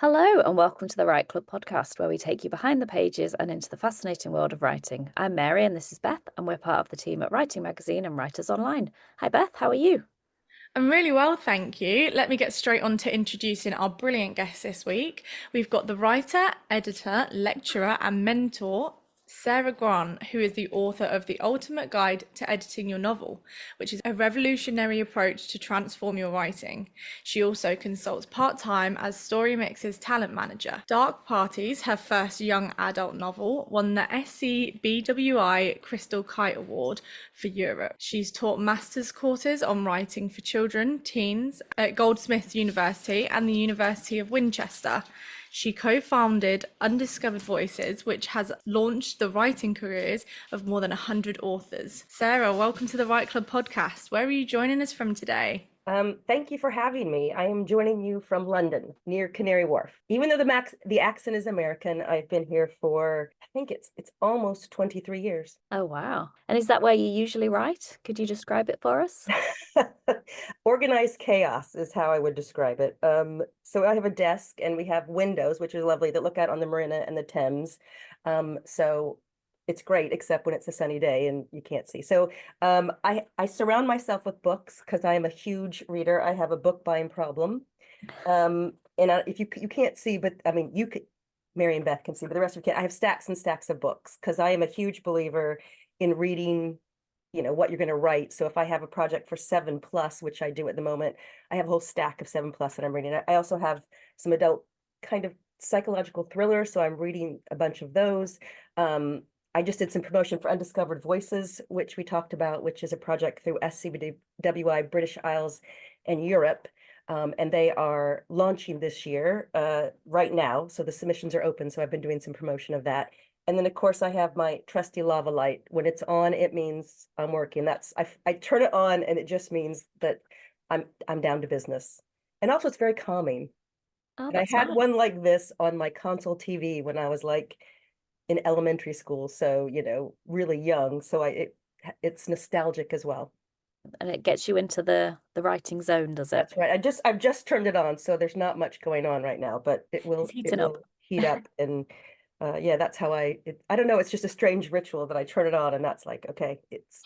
Hello, and welcome to the Write Club podcast, where we take you behind the pages and into the fascinating world of writing. I'm Mary, and this is Beth, and we're part of the team at Writing Magazine and Writers Online. Hi, Beth, how are you? I'm really well, thank you. Let me get straight on to introducing our brilliant guest this week. We've got the writer, editor, lecturer, and mentor, Sara Grant, who is the author of The Ultimate Guide to Editing Your Novel, which is a revolutionary approach to transform your writing. She also consults part-time as Storymix's talent manager. Dark Parties, her first young adult novel, won the SC Crystal Kite Award for Europe. She's taught master's courses on writing for children, teens at Goldsmiths University and the University of Winchester. She co-founded Undiscovered Voices, which has launched the writing careers of more than 100 authors. Sara, welcome to the Write Club podcast. Where are you joining us from today? Thank you for having me. I am joining you from London, near Canary Wharf. Even though the accent is American, I've been here for, I think it's almost 23 years. Oh, wow. And is that where you usually write? Could you describe it for us? Organized chaos is how I would describe it. So I have a desk and we have windows, which are lovely, that look out on the Marina and the Thames. So it's great, except when it's a sunny day and you can't see. So I surround myself with books because I am a huge reader. I have a book buying problem. If you can't see, but I mean, you could, Mary and Beth can see, but the rest of you can't. I have stacks and stacks of books because I am a huge believer in reading, what you're going to write. So if I have a project for 7+, which I do at the moment, I have a whole stack of 7+ that I'm reading. I also have some adult kind of psychological thrillers, so I'm reading a bunch of those. I just did some promotion for Undiscovered Voices, which we talked about, which is a project through SCBWI, British Isles and Europe. And they are launching this year right now. So the submissions are open. So I've been doing some promotion of that. And then, of course, I have my trusty lava light. When it's on, it means I'm working. I turn it on and it just means that I'm down to business. And also it's very calming. Oh, And I that's had nice. one like this on my console TV when I was like in elementary school, so really young. So it's nostalgic as well. And it gets you into the writing zone, does it? That's right. I've just turned it on, so there's not much going on right now, but it It's will it heating up. will heat up. And yeah, that's how I don't know, it's just a strange ritual that I turn it on and that's like, okay, it's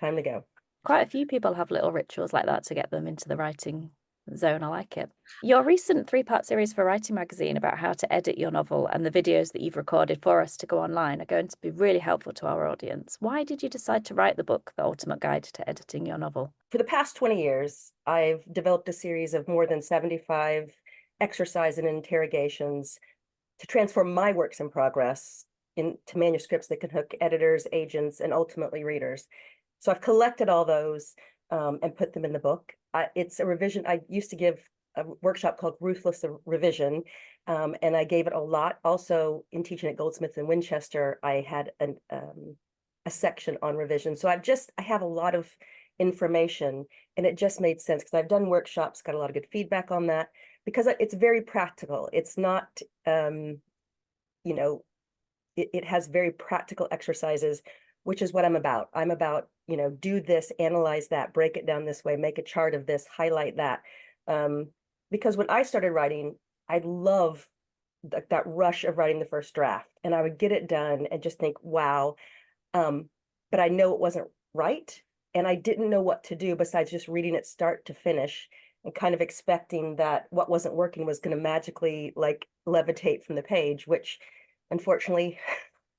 time to go. Quite a few people have little rituals like that to get them into the writing zone. I like it. Your recent three-part series for Writing Magazine about how to edit your novel and the videos that you've recorded for us to go online are going to be really helpful to our audience. Why did you decide to write the book, The Ultimate Guide to Editing Your Novel? For the past 20 years, I've developed a series of more than 75 exercise and interrogations to transform my works in progress into manuscripts that can hook editors, agents, and ultimately readers. So I've collected all those and put them in the book. It's a revision. I used to give a workshop called Ruthless Revision, and I gave it a lot. Also, in teaching at Goldsmiths in Winchester, I had a section on revision. So I have a lot of information, and it just made sense because I've done workshops, got a lot of good feedback on that, because it's very practical. It's not, it has very practical exercises, which is what I'm about. I'm about, do this, analyze that, break it down this way, make a chart of this, highlight that. Because when I started writing, I love that rush of writing the first draft, and I would get it done and just think, wow. But I know it wasn't right, and I didn't know what to do besides just reading it start to finish and kind of expecting that what wasn't working was going to magically like levitate from the page, which unfortunately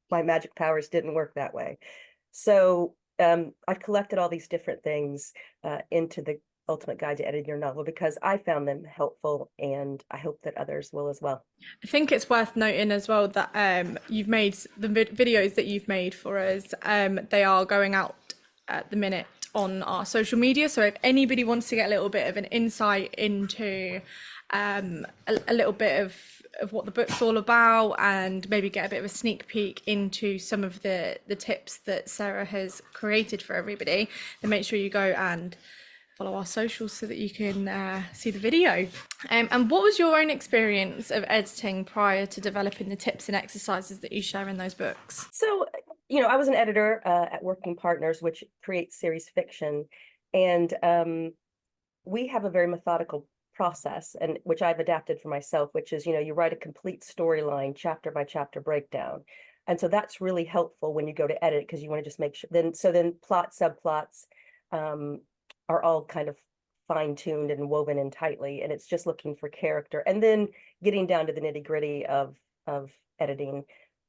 my magic powers didn't work that way. So I've collected all these different things into the Ultimate Guide to Editing Your Novel because I found them helpful, and I hope that others will as well. I think it's worth noting as well that you've made the videos that you've made for us. They are going out at the minute on our social media. So if anybody wants to get a little bit of an insight into a little bit of what the book's all about and maybe get a bit of a sneak peek into some of the tips that Sara has created for everybody, then make sure you go and follow our socials so that you can see the video. And what was your own experience of editing prior to developing the tips and exercises that you share in those books? So, I was an editor at Working Partners, which creates series fiction. And we have a very methodical process, and which I've adapted for myself, which is, you write a complete storyline, chapter by chapter breakdown. And so that's really helpful when you go to edit, because you want to just make sure then plot, subplots are all kind of fine-tuned and woven in tightly, and it's just looking for character and then getting down to the nitty-gritty of editing.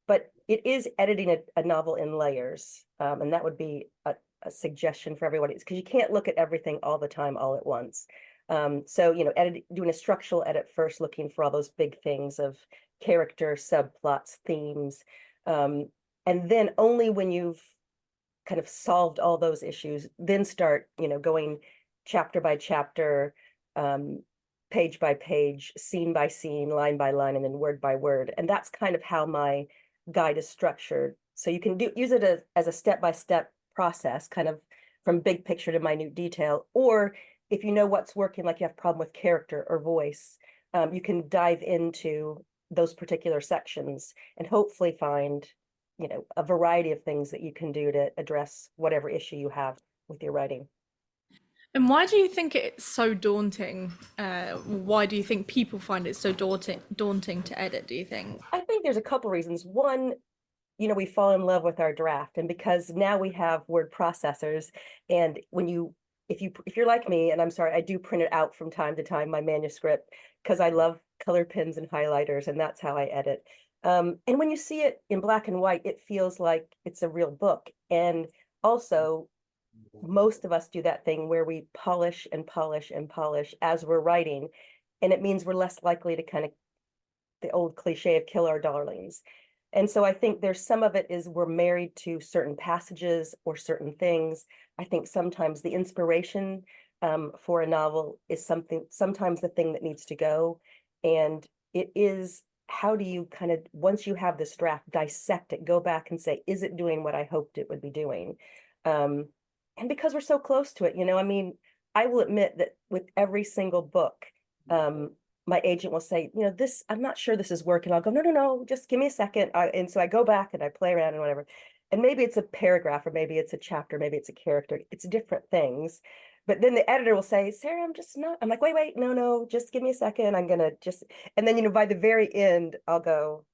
But it is editing a novel in layers, and that would be a suggestion for everybody, because you can't look at everything all the time all at once. So doing a structural edit first, looking for all those big things of character, subplots, themes, and then only when you've kind of solved all those issues, then start going chapter by chapter, page by page, scene by scene, line by line, and then word by word. And that's kind of how my guide is structured. So you can use it as a step-by-step process, kind of from big picture to minute detail. Or if you know what's working, like you have a problem with character or voice, you can dive into those particular sections and hopefully find, a variety of things that you can do to address whatever issue you have with your writing. And why do you think it's so daunting? Why do you think people find it so daunting to edit, do you think? I think there's a couple reasons. One, we fall in love with our draft, and because now we have word processors, and if you're like me, and I'm sorry, I do print it out from time to time, my manuscript, because I love color pens and highlighters, and that's how I edit. And when you see it in black and white, it feels like it's a real book. And also, most of us do that thing where we polish and polish and polish as we're writing, and it means we're less likely to kind of, the old cliche of kill our darlings. And so I think there's some of it is we're married to certain passages or certain things. I think sometimes the inspiration for a novel is sometimes the thing that needs to go. And it is, how do you kind of, once you have this draft, dissect it, go back and say, is it doing what I hoped it would be doing? And because we're so close to it, I mean, I will admit that with every single book, my agent will say, this, I'm not sure this is working. I'll go, no, no, no, just give me a second. And so I go back and I play around and whatever. And maybe it's a paragraph, or maybe it's a chapter, maybe it's a character. It's different things. But then the editor will say, Sarah, I'm like, wait, no, just give me a second. I'm going to just, and then, by the very end, I'll go,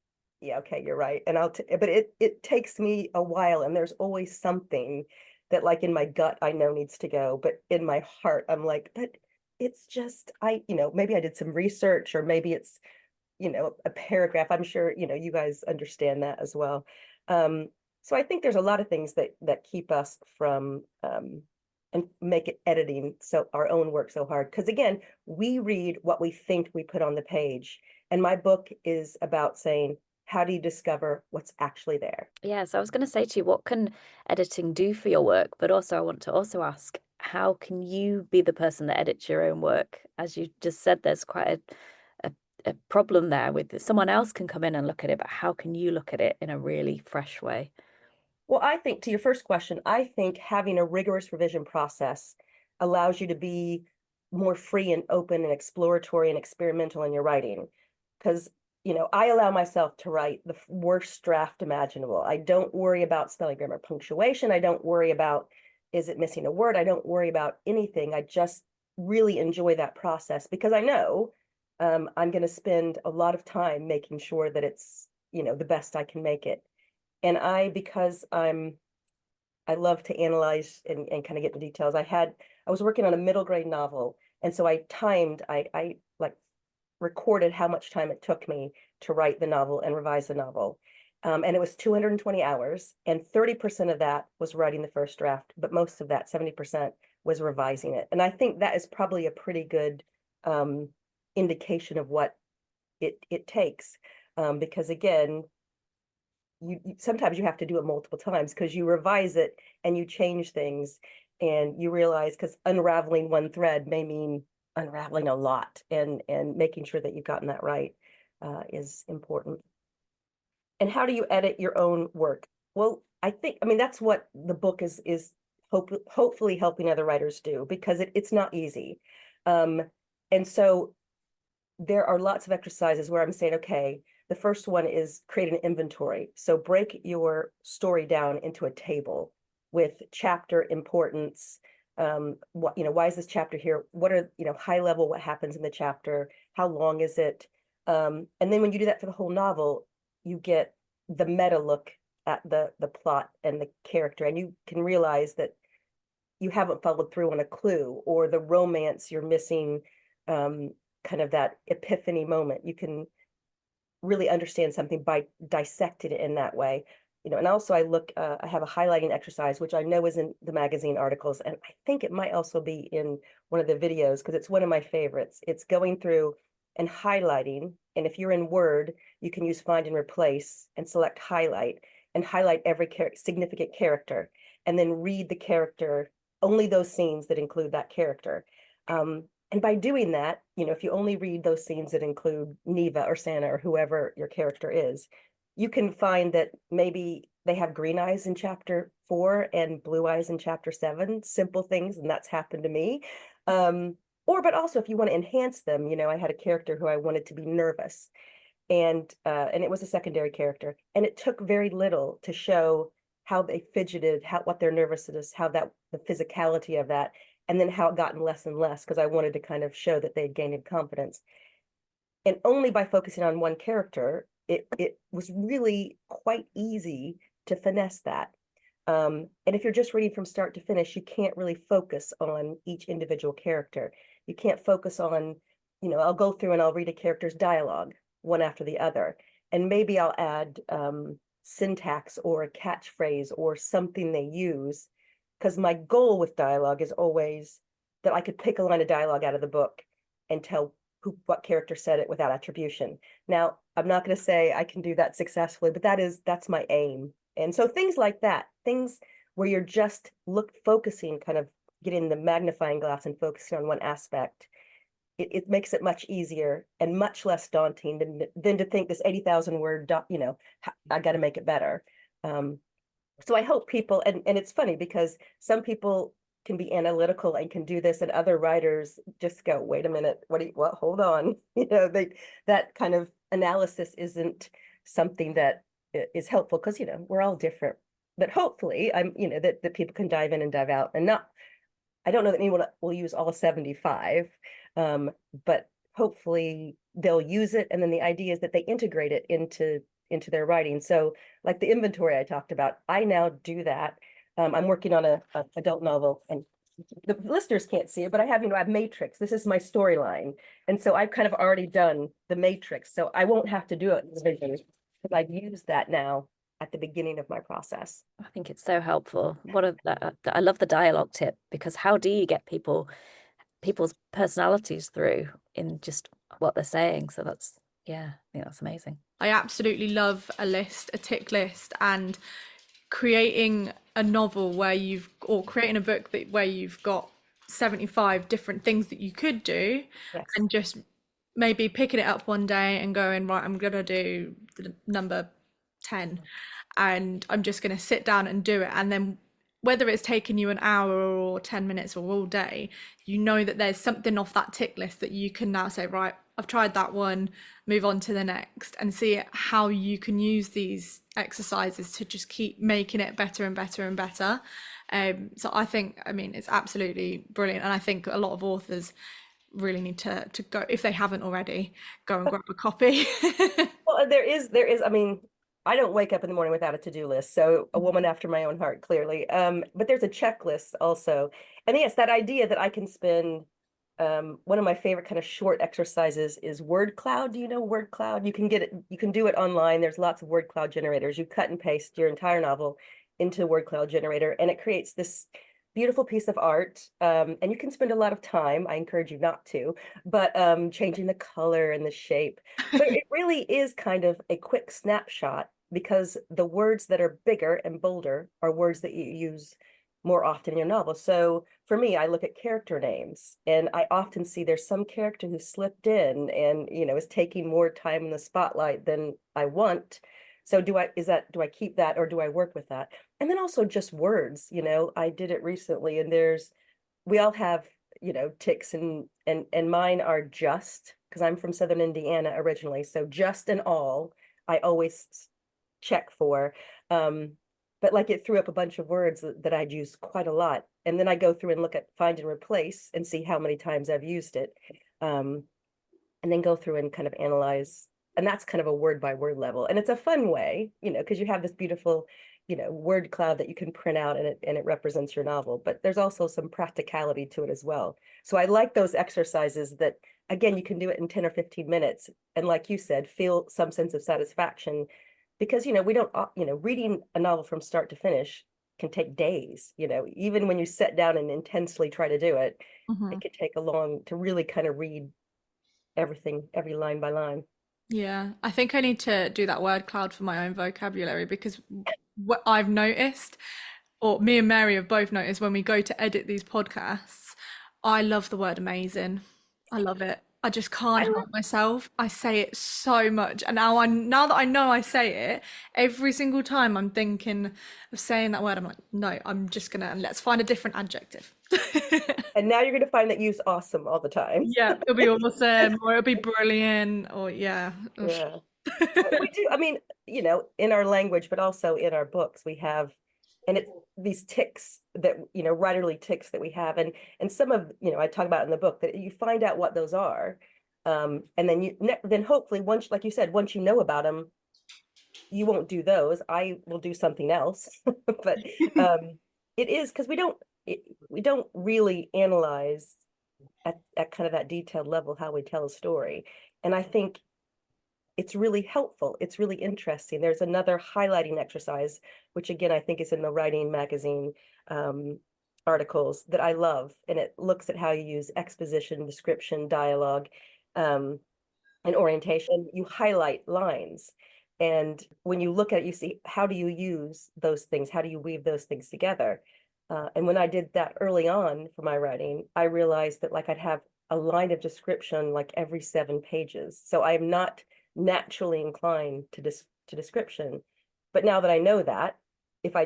yeah, okay, you're right. And but it takes me a while, and there's always something that, like, in my gut, I know needs to go. But in my heart, I'm like, but it's just, maybe I did some research, or maybe it's, a paragraph. I'm sure, you guys understand that as well. So I think there's a lot of things that keep us from, and make it editing, so our own work so hard. Because again, we read what we think we put on the page. And my book is about saying, how do you discover what's actually there? Yeah, so I was going to say to you, what can editing do for your work? But also, I want to also ask, how can you be the person that edits your own work? As you just said, there's quite a problem there with someone else can come in and look at it, but how can you look at it in a really fresh way? Well, I think, to your first question, I think having a rigorous revision process allows you to be more free and open and exploratory and experimental in your writing. Because, I allow myself to write the worst draft imaginable. I don't worry about spelling, grammar, punctuation. I don't worry about, is it missing a word? I don't worry about anything. I just really enjoy that process, because I know I'm going to spend a lot of time making sure that it's, the best I can make it. And because I love to analyze and kind of get the details. I was working on a middle grade novel. And so I like recorded how much time it took me to write the novel and revise the novel. And it was 220 hours, and 30% of that was writing the first draft, but most of that, 70%, was revising it. And I think that is probably a pretty good indication of what it takes. Because again, sometimes you have to do it multiple times, because you revise it and you change things, and you realize, because unraveling one thread may mean unraveling a lot, and making sure that you've gotten that right is important. And how do you edit your own work? Well, I mean, that's what the book is hopefully helping other writers do, because it's not easy. And so there are lots of exercises where I'm saying, okay, the first one is create an inventory. So break your story down into a table with chapter importance, What, why is this chapter here? What are, high level, what happens in the chapter? How long is it? And then when you do that for the whole novel, you get the meta look at the plot and the character, and you can realize that you haven't followed through on a clue, or the romance you're missing, kind of that epiphany moment. You can really understand something by dissecting it in that way. And also I have a highlighting exercise, which I know is in the magazine articles, and I think it might also be in one of the videos because it's one of my favorites. It's going through and highlighting. And if you're in Word, you can use find and replace and select highlight and highlight every significant character, and then read the character, only those scenes that include that character. And by doing that, if you only read those scenes that include Neva or Santa or whoever your character is, you can find that maybe they have green eyes in chapter 4 and blue eyes in chapter 7, simple things, and that's happened to me. But also if you want to enhance them, I had a character who I wanted to be nervous, and it was a secondary character, and it took very little to show how they fidgeted, what their nervousness, how that the physicality of that, and then how it gotten less and less because I wanted to kind of show that they had gained in confidence. And only by focusing on one character, it was really quite easy to finesse that. And if you're just reading from start to finish, you can't really focus on each individual character. You can't focus on, I'll go through and I'll read a character's dialogue one after the other, and maybe I'll add syntax or a catchphrase or something they use, because my goal with dialogue is always that I could pick a line of dialogue out of the book and tell what character said it without attribution. Now, I'm not going to say I can do that successfully, but that's my aim. And so things like that, things where you're just focusing, kind of getting the magnifying glass and focusing on one aspect, it makes it much easier and much less daunting than to think this 80,000 word, I got to make it better. So I hope people, and it's funny because some people can be analytical and can do this, and other writers just go, wait a minute, what, hold on. That kind of analysis isn't something that is helpful because, we're all different. But hopefully that people can dive in and dive out, and I don't know that anyone will use all 75, but hopefully they'll use it. And then the idea is that they integrate it into their writing. So like the inventory I talked about, I now do that. I'm working on a adult novel, and the listeners can't see it, but I have matrix. This is my storyline. And so I've kind of already done the matrix. So I won't have to do it because I've used that now at the beginning of my process. I think it's so helpful. I love the dialogue tip, because how do you get people's personalities through in just what they're saying? So I think that's amazing. I absolutely love a tick list, and creating a novel or creating a book where you've got 75 different things that you could do. Yes. And just maybe picking it up one day and going, right, I'm gonna do the number 10 and I'm just gonna sit down and do it. And then whether it's taken you an hour or 10 minutes or all day, that there's something off that tick list that you can now say, right, I've tried that one, move on to the next, and see how you can use these exercises to just keep making it better and better and better. So I think, it's absolutely brilliant. And I think a lot of authors really need to go, if they haven't already, go and grab a copy. Well, there is, I don't wake up in the morning without a to-do list. So a woman after my own heart, clearly. But there's a checklist also. And yes, that idea that I can spend, one of my favorite kind of short exercises is word cloud. Do you know word cloud? You can get it, you can do it online. There's lots of word cloud generators. You cut and paste your entire novel into a word cloud generator, and it creates this beautiful piece of art. And you can spend a lot of time, I encourage you not to, but changing the color and the shape. But it really is kind of a quick snapshot, because the words that are bigger and bolder are words that you use more often in your novel. So for me, I look at character names, and I often see there's some character who slipped in and, is taking more time in the spotlight than I want. So do I keep that, or do I work with that? And then also just words, I did it recently, and we all have, tics, and mine are just, because I'm from Southern Indiana originally. So just and all, I always check for. But but like it threw up a bunch of words that I'd use quite a lot. And then I go through and look at find and replace and see how many times I've used it. And then go through and kind of analyze. And that's kind of a word by word level. And it's a fun way, because you have this beautiful, word cloud that you can print out and it represents your novel. But there's also some practicality to it as well. So I like those exercises that, again, you can do it in 10 or 15 minutes. And like you said, feel some sense of satisfaction because, we don't, reading a novel from start to finish can take days, even when you sit down and intensely try to do it, Mhm. it could take a long to really kind of read everything, every line by line. Yeah, I think I need to do that word cloud for my own vocabulary because what I've noticed, or me and Mary have both noticed when we go to edit these podcasts, I love the word amazing. I love it. I just can't I love help myself. I say it so much. And now that I know I say it, every single time I'm thinking of saying that word, I'm like, no, I'm just gonna let's find a different adjective. and now you're going to find that use awesome all the time. Yeah, it'll be awesome, or it'll be brilliant, or yeah. Yeah. We do, I mean, in our language, but also in our books, we have, and it's these ticks that, writerly ticks that we have. And some of, I talk about in the book that you find out what those are. And then hopefully once, like you said, once you know about them, you won't do those. I will do something else. But it is because we don't really analyze at kind of that detailed level how we tell a story. And I think it's really helpful. It's really interesting. There's another highlighting exercise, which again, I think is in the writing magazine articles that I love. And it looks at how you use exposition, description, dialogue, and orientation. You highlight lines. And when you look at it, you see how do you use those things? How do you weave those things together? And when I did that early on for my writing, I realized that like I'd have a line of description like every 7 pages. So I'm not naturally inclined to description. But now that I know that,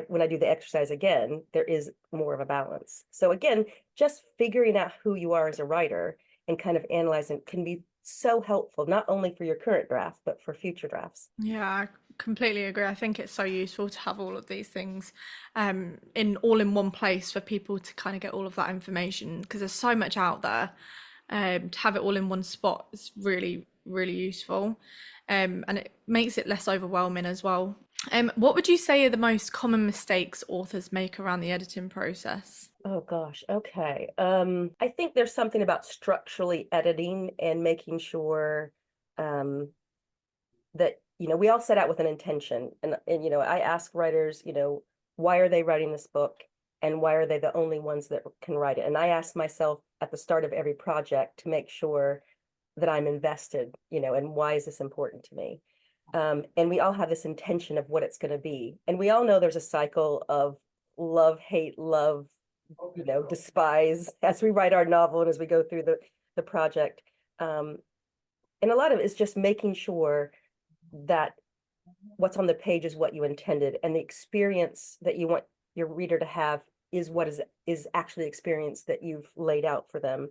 when I do the exercise again, there is more of a balance. So again, just figuring out who you are as a writer and kind of analyzing can be so helpful, not only for your current draft, but for future drafts. Yeah, I completely agree. I think it's so useful to have all of these things in one place for people to kind of get all of that information because there's so much out there. To have it all in one spot is really, really useful. And it makes it less overwhelming as well. What would you say are the most common mistakes authors make around the editing process? Oh gosh, okay. I think there's something about structurally editing and making sure that, we all set out with an intention. And I ask writers, why are they writing this book? And why are they the only ones that can write it? And I ask myself at the start of every project to make sure that I'm invested, and why is this important to me? And we all have this intention of what it's going to be. And we all know there's a cycle of love, hate, love, despise as we write our novel and as we go through the project. And a lot of it is just making sure that what's on the page is what you intended and the experience that you want your reader to have is what is actually the experience that you've laid out for them.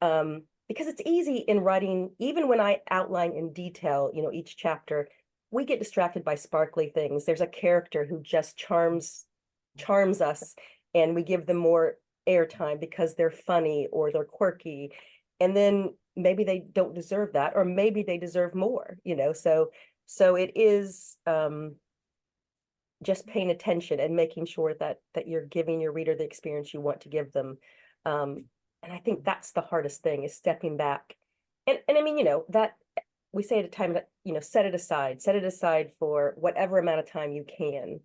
Because it's easy in writing, even when I outline in detail, each chapter, we get distracted by sparkly things. There's a character who just charms us and we give them more airtime because they're funny or they're quirky. And then maybe they don't deserve that, or maybe they deserve more, so it is just paying attention and making sure that you're giving your reader the experience you want to give them. And I think that's the hardest thing is stepping back. And I mean, that we say at a time that, set it aside for whatever amount of time you can.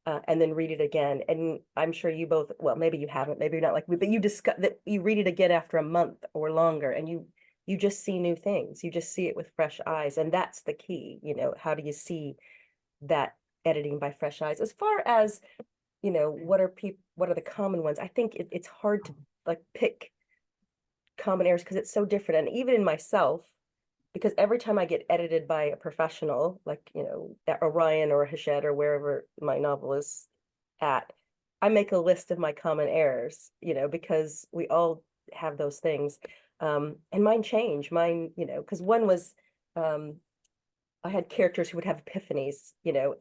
And then read it again. And I'm sure you both, well, maybe you haven't, maybe you're not like me, but you discuss that you read it again after a month or longer, and you just see new things. You just see it with fresh eyes. And that's the key, how do you see that editing by fresh eyes? As far as, what are the common ones? I think it's hard to like pick common errors because it's so different. And even in myself, because every time I get edited by a professional, like, at Orion or Hachette or wherever my novel is at, I make a list of my common errors, because we all have those things. And mine change, because one was I had characters who would have epiphanies,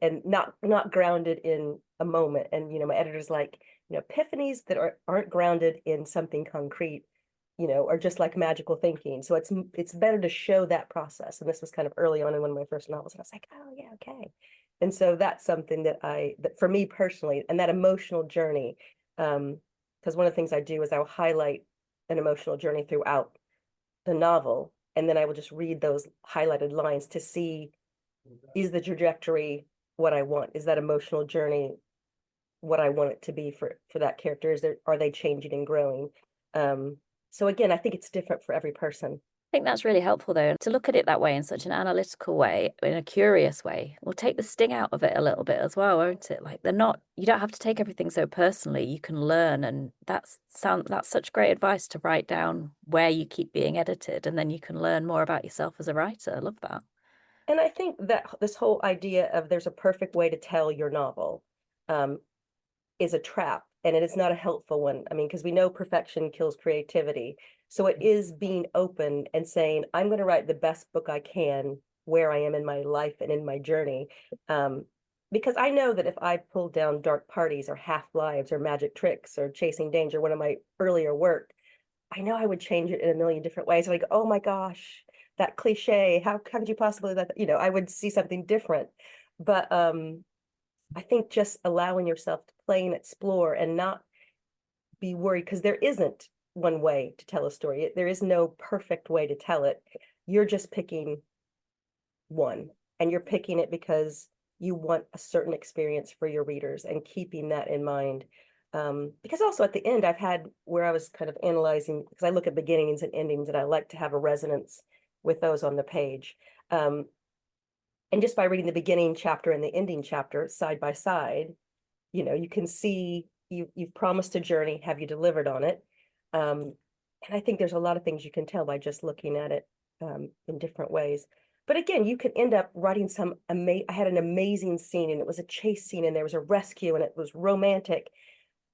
and not grounded in a moment. And my editor's like, epiphanies that aren't grounded in something concrete, are just like magical thinking. So it's better to show that process. And this was kind of early on in one of my first novels, and I was like, oh yeah, okay. And so that's something that for me personally, and that emotional journey, because one of the things I do is I'll highlight an emotional journey throughout the novel, and then I will just read those highlighted lines to see, is the trajectory what I want? Is that emotional journey what I want it to be for that character? Are they changing and growing? So again, I think it's different for every person. I think that's really helpful, though, to look at it that way, in such an analytical way, in a curious way, will take the sting out of it a little bit as well, won't it? Like, you don't have to take everything so personally. You can learn, and that's such great advice, to write down where you keep being edited, and then you can learn more about yourself as a writer. I love that. And I think that this whole idea of there's a perfect way to tell your novel, um, is a trap, and it is not a helpful one. I mean, because we know perfection kills creativity. So it is being open and saying, I'm going to write the best book I can where I am in my life and in my journey. Because I know that if I pulled down Dark Parties or Half Lives or Magic Tricks or Chasing Danger, one of my earlier work, I know I would change it in a million different ways. Like, oh my gosh, that cliche, how could you possibly let that, I would see something different. But I think just allowing yourself to play and explore and not be worried, because there isn't one way to tell a story. There is no perfect way to tell it. You're just picking one, and you're picking it because you want a certain experience for your readers, and keeping that in mind. Because also at the end, I've had where I was kind of analyzing, because I look at beginnings and endings, and I like to have a resonance with those on the page. And just by reading the beginning chapter and the ending chapter side by side, you can see you've promised a journey. Have you delivered on it? And I think there's a lot of things you can tell by just looking at it in different ways. But again, you can end up writing I had an amazing scene, and it was a chase scene, and there was a rescue, and it was romantic,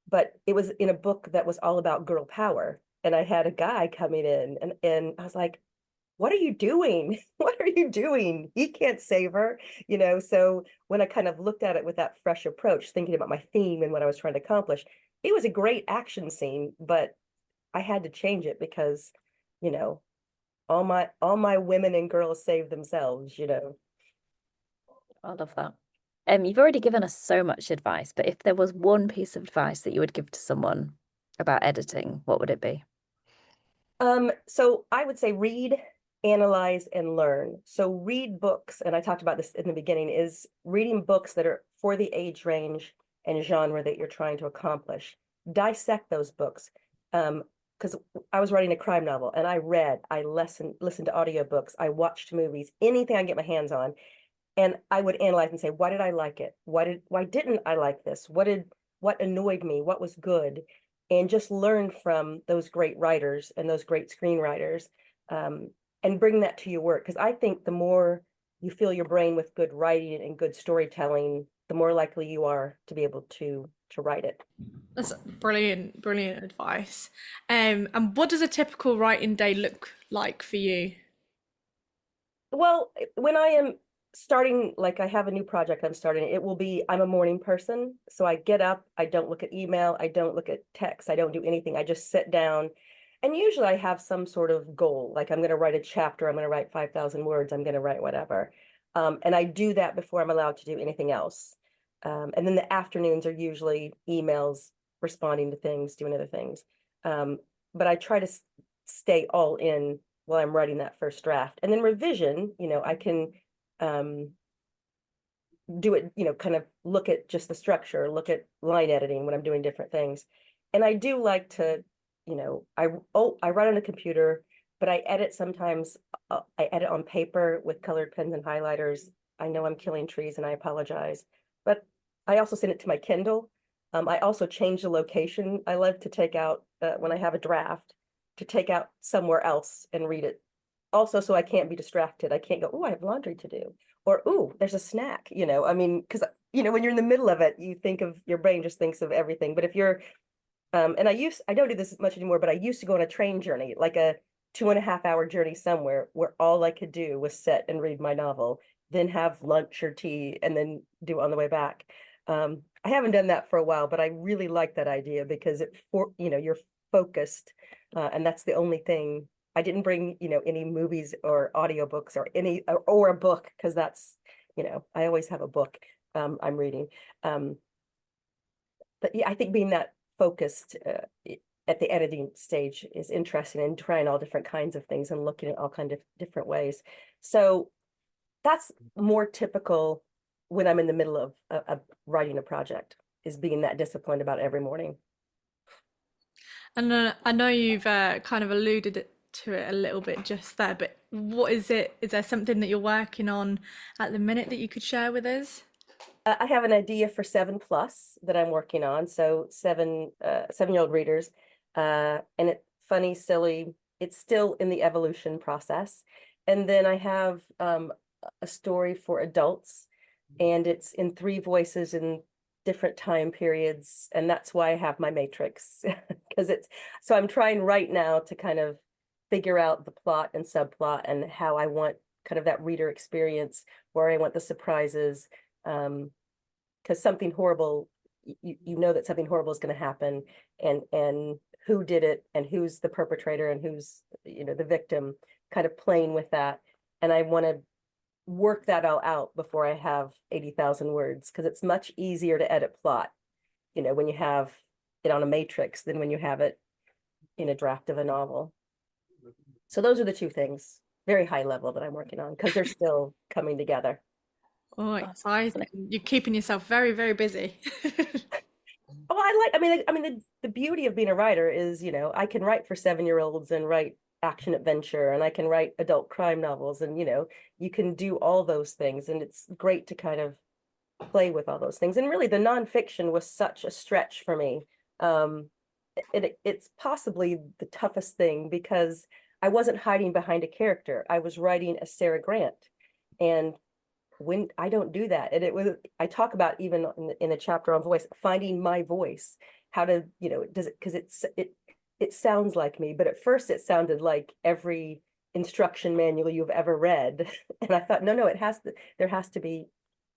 but it was in a book that was all about girl power. And I had a guy coming in, and I was like, what are you doing? What are you doing? He can't save her, So when I kind of looked at it with that fresh approach, thinking about my theme and what I was trying to accomplish, it was a great action scene, but I had to change it because, you know, all my women and girls save themselves. I love that. You've already given us so much advice, but if there was one piece of advice that you would give to someone about editing, what would it be? So I would say read, analyze, and learn. So read books, and I talked about this in the beginning, is reading books that are for the age range and genre that you're trying to accomplish. Dissect those books. Because I was writing a crime novel, and I listened to audiobooks, I watched movies, anything I get my hands on, and I would analyze and say, why did I like it? Why didn't I like this? What annoyed me? What was good? And just learn from those great writers and those great screenwriters, and bring that to your work. Because I think the more you fill your brain with good writing and good storytelling, the more likely you are to be able to write it. That's brilliant, brilliant advice. And what does a typical writing day look like for you? Well, when I am starting, like I have a new project I'm starting, I'm a morning person. So I get up, I don't look at email, I don't look at text, I don't do anything. I just sit down. And usually I have some sort of goal, like I'm going to write a chapter, I'm going to write 5,000 words, I'm going to write whatever. And I do that before I'm allowed to do anything else. And then the afternoons are usually emails, responding to things, doing other things. But I try to stay all in while I'm writing that first draft. And then revision, I can do it, kind of look at just the structure, look at line editing when I'm doing different things. And I do like to, I write on a computer, but I edit sometimes. I edit on paper with colored pens and highlighters. I know I'm killing trees, and I apologize, but I also send it to my Kindle. I also change the location. I love to take out, when I have a draft, to take out somewhere else and read it. Also, so I can't be distracted. I can't go, oh, I have laundry to do, or oh, there's a snack. I mean, because when you're in the middle of it, your brain just thinks of everything. But if you're, and I don't do this as much anymore, but I used to go on a train journey, like a 2.5 hour journey somewhere, where all I could do was sit and read my novel. then have lunch or tea, and then do it on the way back. I haven't done that for a while, but I really like that idea because you're focused, and that's the only thing. I didn't bring, any movies or audiobooks or or a book, because that's, I always have a book I'm reading. Um, but yeah, I think being that focused at the editing stage is interesting, and trying all different kinds of things and looking at all kinds of different ways. So that's more typical when I'm in the middle of writing a project, is being that disciplined about every morning. And I know you've kind of alluded to it a little bit just there, but what is it? Is there something that you're working on at the minute that you could share with us? I have an idea for 7+ that I'm working on. So 7-year-old readers, and it's funny, silly. It's still in the evolution process. And then I have a story for adults, and it's in 3 voices in different time periods. And that's why I have my matrix, because so I'm trying right now to kind of figure out the plot and subplot and how I want kind of that reader experience, where I want the surprises. Because something horrible, you know that something horrible is going to happen, and who did it, and who's the perpetrator, and who's, the victim, kind of playing with that. And I want to work that all out before I have 80,000 words, because it's much easier to edit plot, when you have it on a matrix than when you have it in a draft of a novel. So those are the 2 things, very high level, that I'm working on, because they're still coming together. Oh, That's exciting. fascinating. You're keeping yourself very, very busy. Oh, the beauty of being a writer is, I can write for 7-year-olds and write action adventure, and I can write adult crime novels, and, you can do all those things. And it's great to kind of play with all those things. And really, the nonfiction was such a stretch for me. It's possibly the toughest thing, because I wasn't hiding behind a character. I was writing a Sara Grant. And when I don't do that, and I talk about, even in a chapter on voice, finding my voice, how to, does it, because it sounds like me, but at first it sounded like every instruction manual you've ever read. And I thought, no, there has to be,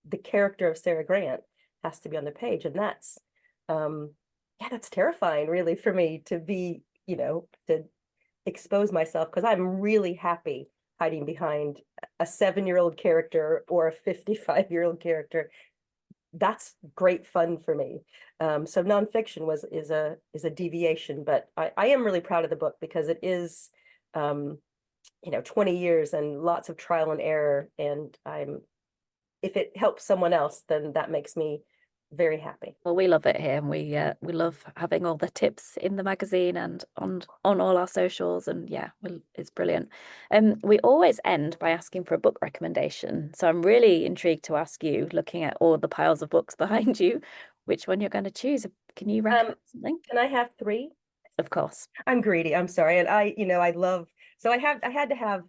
the character of Sara Grant has to be on the page. And yeah, that's terrifying, really, for me to be, to expose myself, because I'm really happy hiding behind a 7-year-old character or a 55-year-old character. That's great fun for me. So nonfiction is a deviation, but I am really proud of the book, because it is 20 years and lots of trial and error, and if it helps someone else, then that makes me very happy. Well, we love it here, and we love having all the tips in the magazine and on all our socials, and yeah, it's brilliant. We always end by asking for a book recommendation. So I'm really intrigued to ask you, looking at all the piles of books behind you, which one you're going to choose. Can you recommend something? Can I have 3? Of course. I'm greedy. I'm sorry. And I love, so I had to have,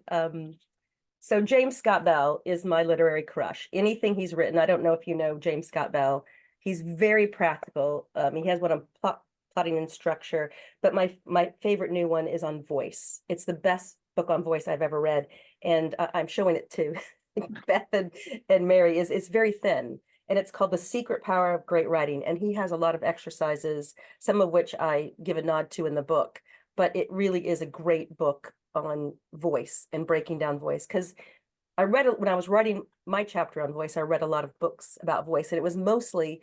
so James Scott Bell is my literary crush. Anything he's written, I don't know if you know James Scott Bell. He's very practical. He has one on plotting and structure, but my favorite new one is on voice. It's the best book on voice I've ever read, and I'm showing it to Beth and Mary. It's very thin, and it's called The Secret Power of Great Writing. And he has a lot of exercises, some of which I give a nod to in the book, but it really is a great book on voice and breaking down voice. Because I read it when I was writing my chapter on voice, I read a lot of books about voice, and it was mostly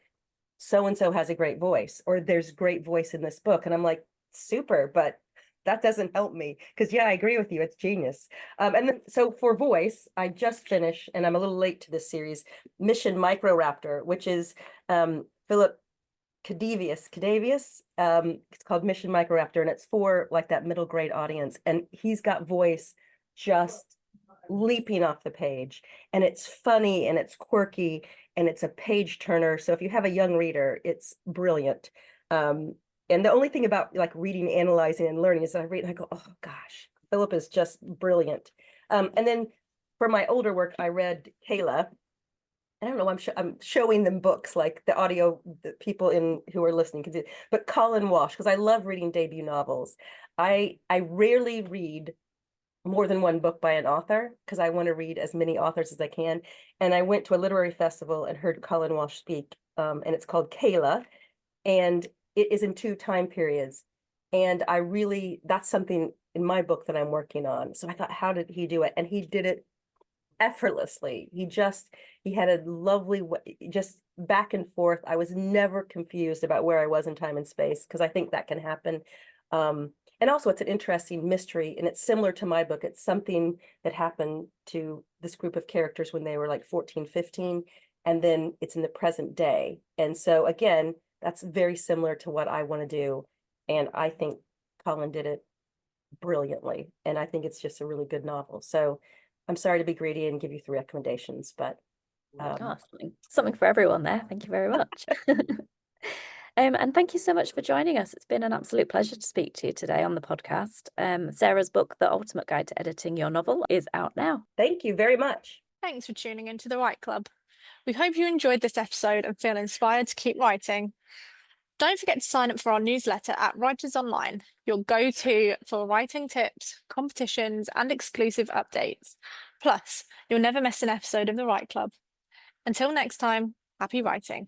so-and-so has a great voice, or there's great voice in this book. And I'm like, super, but that doesn't help me, because yeah, I agree with you, it's genius. And then, so for voice, I just finished, and I'm a little late to this series, Mission Microraptor, which is Philip Cadavius. It's called Mission Microraptor, and it's for like that middle grade audience. And he's got voice just leaping off the page, and it's funny, and it's quirky, and it's a page turner. So if you have a young reader, it's brilliant. And the only thing about like reading, analyzing, and learning is that I read and I go, oh gosh, Philip is just brilliant. And then for my older work, I read Kayla. I don't know, I'm showing them books, like the audio, the people who are listening can do, but Colin Walsh, because I love reading debut novels. I rarely read more than one book by an author because I want to read as many authors as I can. And I went to a literary festival and heard Colin Walsh speak, and it's called Kayla, and it is in two time periods. And that's something in my book that I'm working on. So I thought, how did he do it? And he did it effortlessly. He had a lovely way, just back and forth. I was never confused about where I was in time and space because I think that can happen. And also it's an interesting mystery, and it's similar to my book. It's something that happened to this group of characters when they were like 14, 15, and then it's in the present day. And so again, that's very similar to what I want to do. And I think Colin did it brilliantly. And I think it's just a really good novel. So I'm sorry to be greedy and give you three recommendations, but Oh, something for everyone there. Thank you very much. And thank you so much for joining us. It's been an absolute pleasure to speak to you today on the podcast. Sarah's book, The Ultimate Guide to Editing Your Novel, is out now. thank you very much. Thanks for tuning into the Write Club. We hope you enjoyed this episode and feel inspired to keep writing. Don't forget to sign up for our newsletter at Writers Online, your go-to for writing tips, competitions, and exclusive updates. Plus, you'll never miss an episode of the Write Club. Until next time, happy writing.